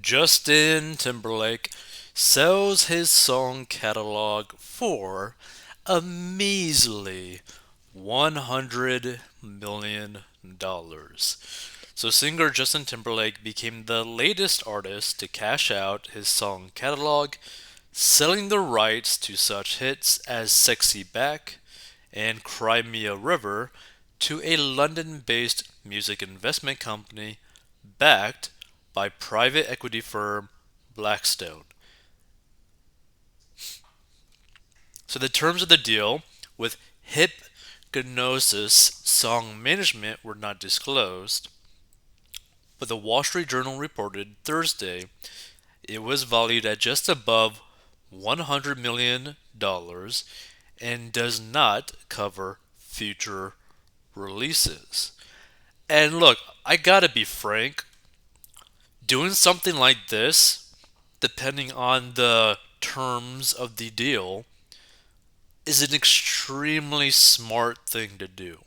Justin Timberlake sells his song catalog for a measly $100 million. So singer Justin Timberlake became the latest artist to cash out his song catalog, selling the rights to such hits as Sexy Back and Cry Me a River to a London based music investment company backed by private equity firm Blackstone. So the terms of the deal with Hypnosis Song Management were not disclosed, but the Wall Street Journal reported Thursday it was valued at just above $100 million and does not cover future releases. And look, I gotta be frank, doing something like this, depending on the terms of the deal, is an extremely smart thing to do,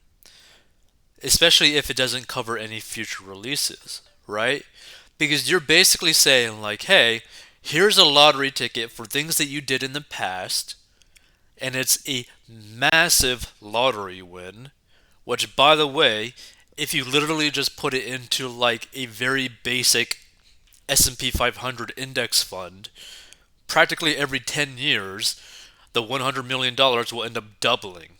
especially if it doesn't cover any future releases, right? Because you're basically saying, like, hey, here's a lottery ticket for things that you did in the past, and it's a massive lottery win, which, by the way, if you literally just put it into like a very basic S&P 500 index fund, practically every 10 years, the $100 million will end up doubling,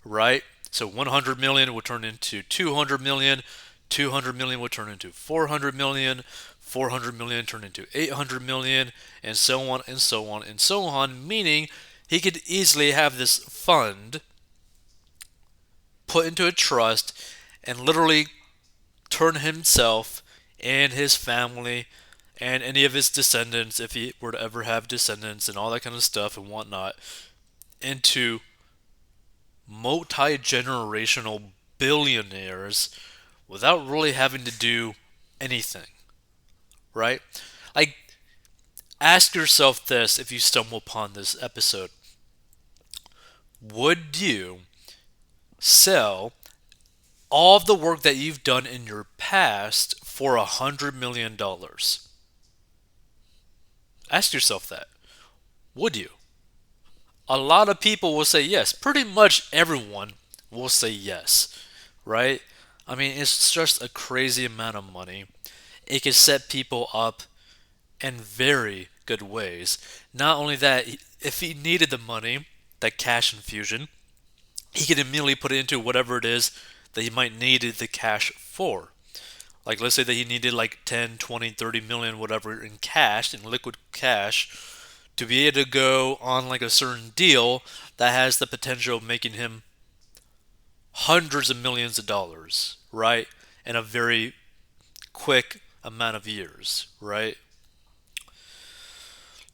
right? So 100 million will turn into 200 million, 200 million will turn into 400 million, 400 million turn into 800 million, and so on and so on and so on, meaning he could easily have this fund put into a trust and literally turn himself and his family and any of his descendants, if he were to ever have descendants and all that kind of stuff and whatnot, into multi generational billionaires without really having to do anything, right? Like, ask yourself this if you stumble upon this episode. Would you sell all of the work that you've done in your past for $100 million? Ask yourself that. Would you? A lot of people will say yes. Pretty much everyone will say yes, right? I mean, it's just a crazy amount of money. It can set people up in very good ways. Not only that, if he needed the money, that cash infusion, he could immediately put it into whatever it is that he might need the cash for. Like, let's say that he needed like 10, 20, 30 million, whatever, in cash, in liquid cash, to be able to go on like a certain deal that has the potential of making him hundreds of millions of dollars, right? In a very quick amount of years, right?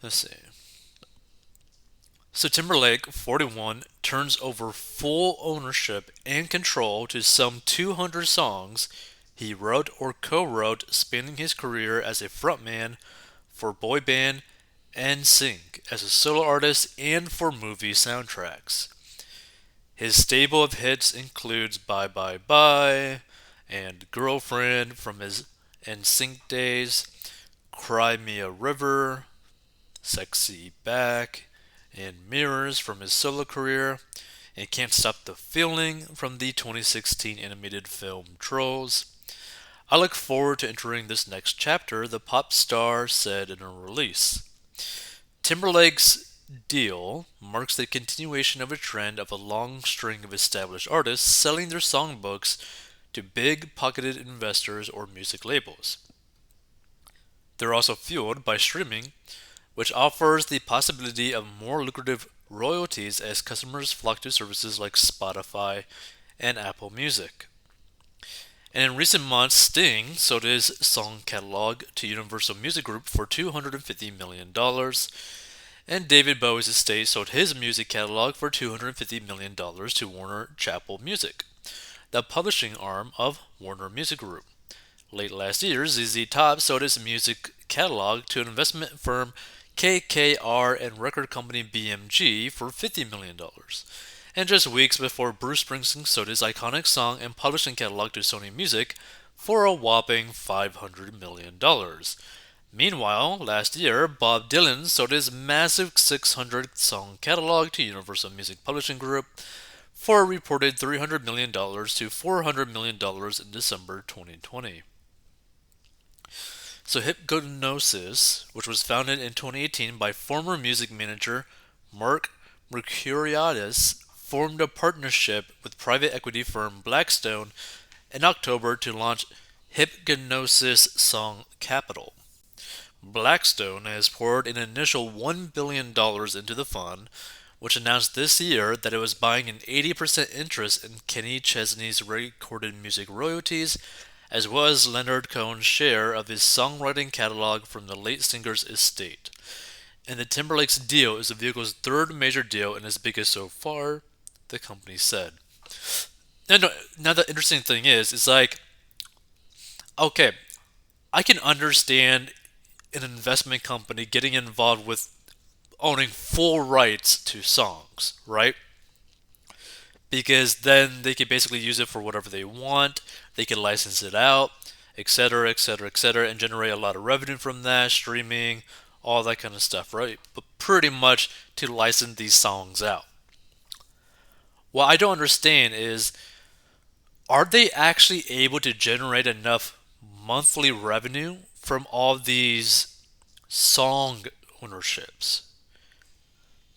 Let's see. So Timberlake, 41, turns over full ownership and control to some 200 songs he wrote or co-wrote, spanning his career as a frontman for boy band and sync, as a solo artist, and for movie soundtracks. His stable of hits includes Bye Bye Bye and Girlfriend from his NSYNC days, Cry Me a River, Sexy Back, and Mirrors from his solo career, and Can't Stop the Feeling from the 2016 animated film Trolls. I look forward to entering this next chapter, the pop star said in a release. Timberlake's deal marks the continuation of a trend of a long string of established artists selling their songbooks to big pocketed investors or music labels. They're also fueled by streaming, which offers the possibility of more lucrative royalties as customers flock to services like Spotify and Apple Music. And in recent months, Sting sold his song catalog to Universal Music Group for $250 million, and David Bowie's estate sold his music catalog for $250 million to Warner Chappell Music, the publishing arm of Warner Music Group. Late last year, ZZ Top sold his music catalog to investment firm KKR and record company BMG for $50 million. And just weeks before, Bruce Springsteen sold his iconic song and publishing catalog to Sony Music for a whopping $500 million. Meanwhile, last year, Bob Dylan sold his massive 600 song catalog to Universal Music Publishing Group for a reported $300 million to $400 million in December 2020. So Hypnosis, which was founded in 2018 by former music manager Mark Mercuriadis, formed a partnership with private equity firm Blackstone in October to launch Hypnosis Song Capital. Blackstone has poured an initial $1 billion into the fund, which announced this year that it was buying an 80% interest in Kenny Chesney's recorded music royalties, as well as Leonard Cohen's share of his songwriting catalog from the late singer's estate. And the Timberlake's deal is the vehicle's third major deal and its biggest so far, the company said. Now the interesting thing is like, okay, I can understand an investment company getting involved with owning full rights to songs, right? Because then they can basically use it for whatever they want. They can license it out, etc., etc., etc., and generate a lot of revenue from that, streaming, all that kind of stuff, right? But pretty much to license these songs out. What I don't understand is, are they actually able to generate enough monthly revenue from all these song ownerships?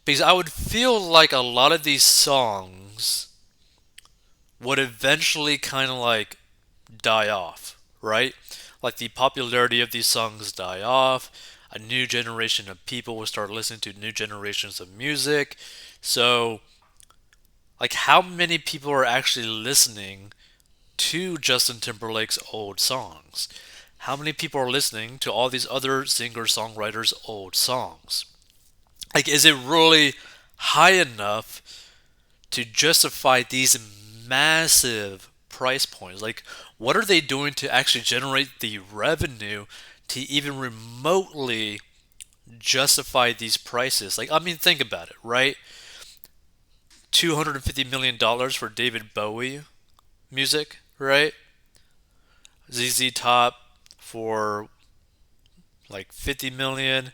Because I would feel like a lot of these songs would eventually kind of like die off, right? Like the popularity of these songs die off. A new generation of people will start listening to new generations of music. So, like, how many people are actually listening to Justin Timberlake's old songs? How many people are listening to all these other singer songwriters' old songs? Like, is it really high enough to justify these massive price points? Like, what are they doing to actually generate the revenue to even remotely justify these prices? Like, I mean, think about it, right? $250 million for David Bowie music, right? ZZ Top for like 50 million,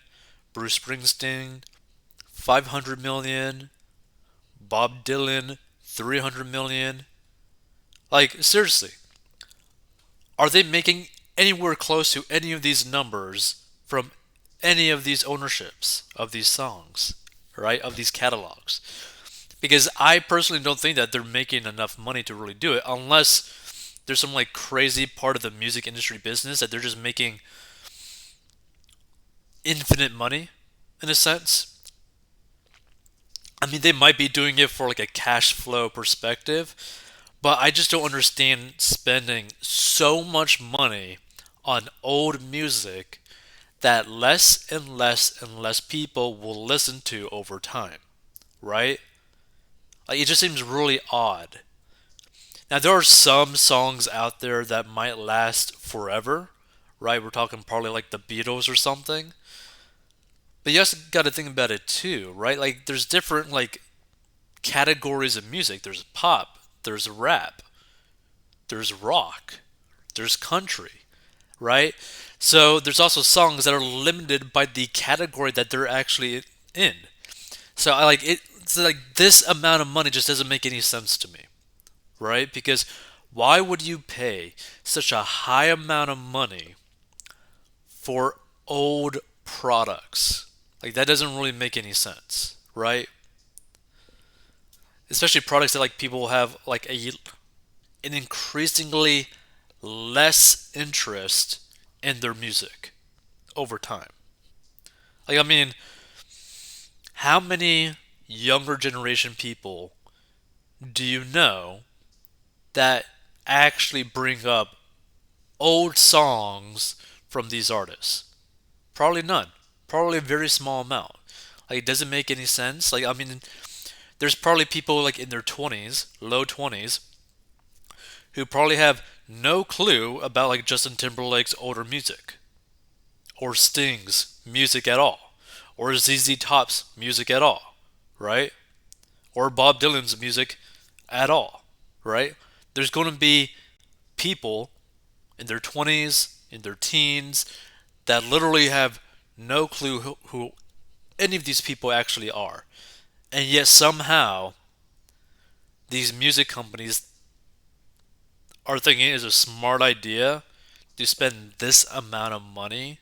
Bruce Springsteen 500 million, Bob Dylan 300 million. Like, seriously, are they making anywhere close to any of these numbers from any of these ownerships of these songs, right? Of these catalogs? Because I personally don't think that they're making enough money to really do it unless there's some like crazy part of the music industry business that they're just making infinite money in a sense. I mean, they might be doing it for like a cash flow perspective, but I just don't understand spending so much money on old music that less and less and less people will listen to over time, right? Like, it just seems really odd. Now, there are some songs out there that might last forever, right? We're talking probably like the Beatles or something. But you also got to think about it too, right? Like, there's different like categories of music. There's pop, there's rap, there's rock, there's country, right? So there's also songs that are limited by the category that they're actually in. So I like it. It's like this amount of money just doesn't make any sense to me, right? Because why would you pay such a high amount of money for old products? Like, that doesn't really make any sense, right? Especially products that like people have like an increasingly less interest in their music over time. Like, I mean, how many younger generation people do you know that actually bring up old songs from these artists? Probably none. Probably a very small amount. Like, it doesn't make any sense. Like, I mean, there's probably people like in their 20s, low 20s, who probably have no clue about like Justin Timberlake's older music, or Sting's music at all, or ZZ Top's music at all, right? Or Bob Dylan's music at all, right? There's going to be people in their 20s, in their teens, that literally have no clue who any of these people actually are. And yet somehow these music companies are thinking it's a smart idea to spend this amount of money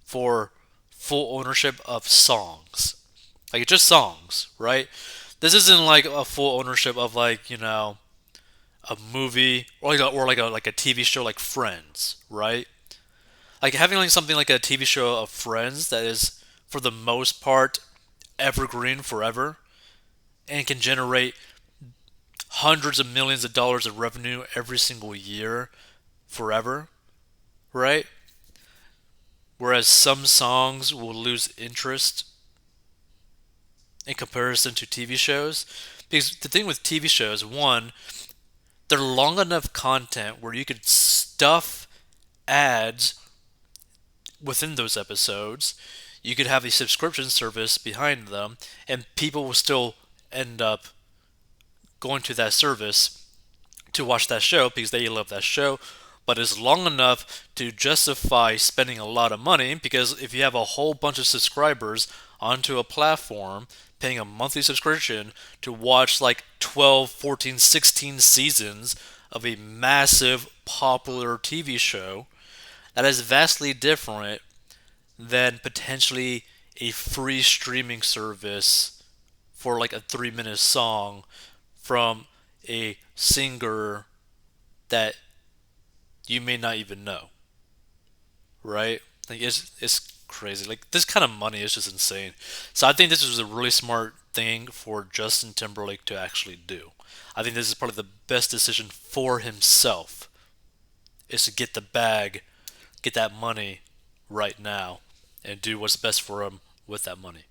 for full ownership of songs. Like just songs, right? This isn't like a full ownership of like, a movie or like a TV show like Friends, right? Like having like something like a TV show of Friends that is for the most part evergreen forever and can generate hundreds of millions of dollars of revenue every single year forever, right? Whereas some songs will lose interest in comparison to TV shows. Because the thing with TV shows, one, they're long enough content where you could stuff ads within those episodes. You could have a subscription service behind them, and people will still end up going to that service to watch that show because they love that show. But it's long enough to justify spending a lot of money because if you have a whole bunch of subscribers onto a platform paying a monthly subscription to watch like 12, 14, 16 seasons of a massive popular TV show, that is vastly different than potentially a free streaming service for like a 3 minute song from a singer that you may not even know, right? Like it's crazy. Like this kind of money is just insane. So I think this was a really smart thing for Justin Timberlake to actually do. I think this is probably the best decision for himself is to get the bag, get that money right now, and do what's best for him with that money.